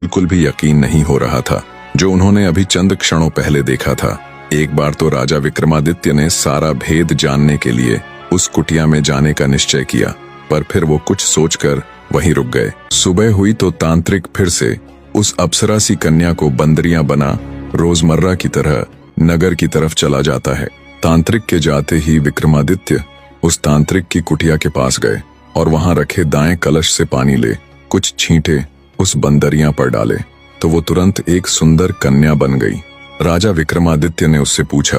बिल्कुल भी यकीन नहीं हो रहा था जो उन्होंने अभी चंद क्षणों पहले देखा था। एक बार तो राजा विक्रमादित्य ने सारा भेद जानने के लिए उस कुटिया में जाने का निश्चय किया, पर फिर वो कुछ सोचकर वहीं रुक गए। सुबह हुई तो तांत्रिक फिर से उस अप्सरा सी कन्या को बंदरियां बना रोजमर्रा की तरह नगर की तरफ चला जाता है। तांत्रिक के जाते ही विक्रमादित्य उस तांत्रिक की कुटिया के पास गए और वहां रखे दाएं कलश से पानी ले कुछ छींटे उस बंदरियां पर डाले तो वो तुरंत एक सुंदर कन्या बन गई। राजा विक्रमादित्य ने उससे पूछा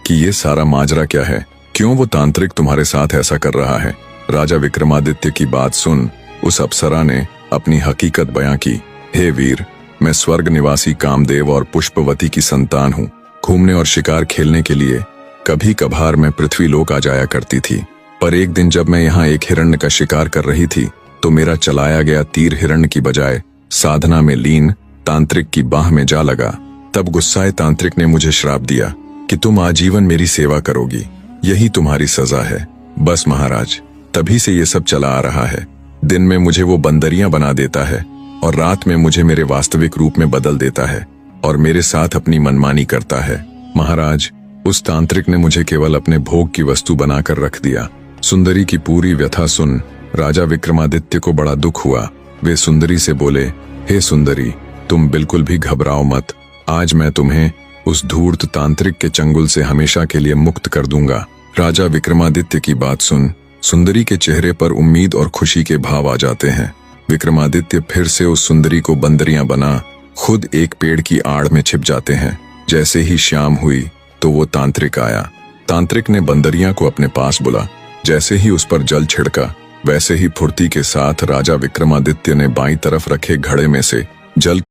कि ये सारा माजरा क्या है, क्यों वो तांत्रिक तुम्हारे साथ ऐसा कर रहा है। राजा विक्रमादित्य की बात सुन उस अप्सरा ने अपनी हकीकत बयां की। हे वीर, मैं स्वर्ग निवासी कामदेव और पुष्पवती की संतान हूँ। घूमने और शिकार खेलने के लिए कभी कभार मैं पृथ्वीलोक आ जाया करती थी, पर एक दिन जब मैं यहाँ एक हिरण्य का शिकार कर रही थी तो मेरा चलाया गया तीर हिरण्य की बजाय साधना में लीन तांत्रिक की बाह में जा लगा। तब गुस्साए तांत्रिक ने मुझे श्राप दिया कि तुम आजीवन मेरी सेवा करोगी, यही तुम्हारी सजा है। बस महाराज, तभी से ये सब चला आ रहा है। दिन में मुझे वो बंदरियां बना देता है और रात में मुझे मेरे वास्तविक रूप में बदल देता है और मेरे साथ अपनी मनमानी करता है। महाराज, उस तांत्रिक ने मुझे केवल अपने भोग की वस्तु बनाकर रख दिया। सुंदरी की पूरी व्यथा सुन राजा विक्रमादित्य को बड़ा दुख हुआ। वे सुंदरी से बोले, हे सुंदरी, तुम बिल्कुल भी घबराओ मत। आज मैं तुम्हें उस धूर्त तांत्रिक के चंगुल से हमेशा के लिए मुक्त कर दूंगा। राजा विक्रमादित्य की बात सुन सुंदरी के चेहरे पर उम्मीद और खुशी के भाव आ जाते हैं। विक्रमादित्य फिर से उस सुंदरी को बंदरियां बना खुद एक पेड़ की आड़ में छिप जाते हैं। जैसे ही शाम हुई तो वो तांत्रिक आया। तांत्रिक ने बंदरियां को अपने पास बुला। जैसे ही उस पर जल छिड़का वैसे ही फुर्ती के साथ राजा विक्रमादित्य ने बाईं तरफ रखे घड़े में से जल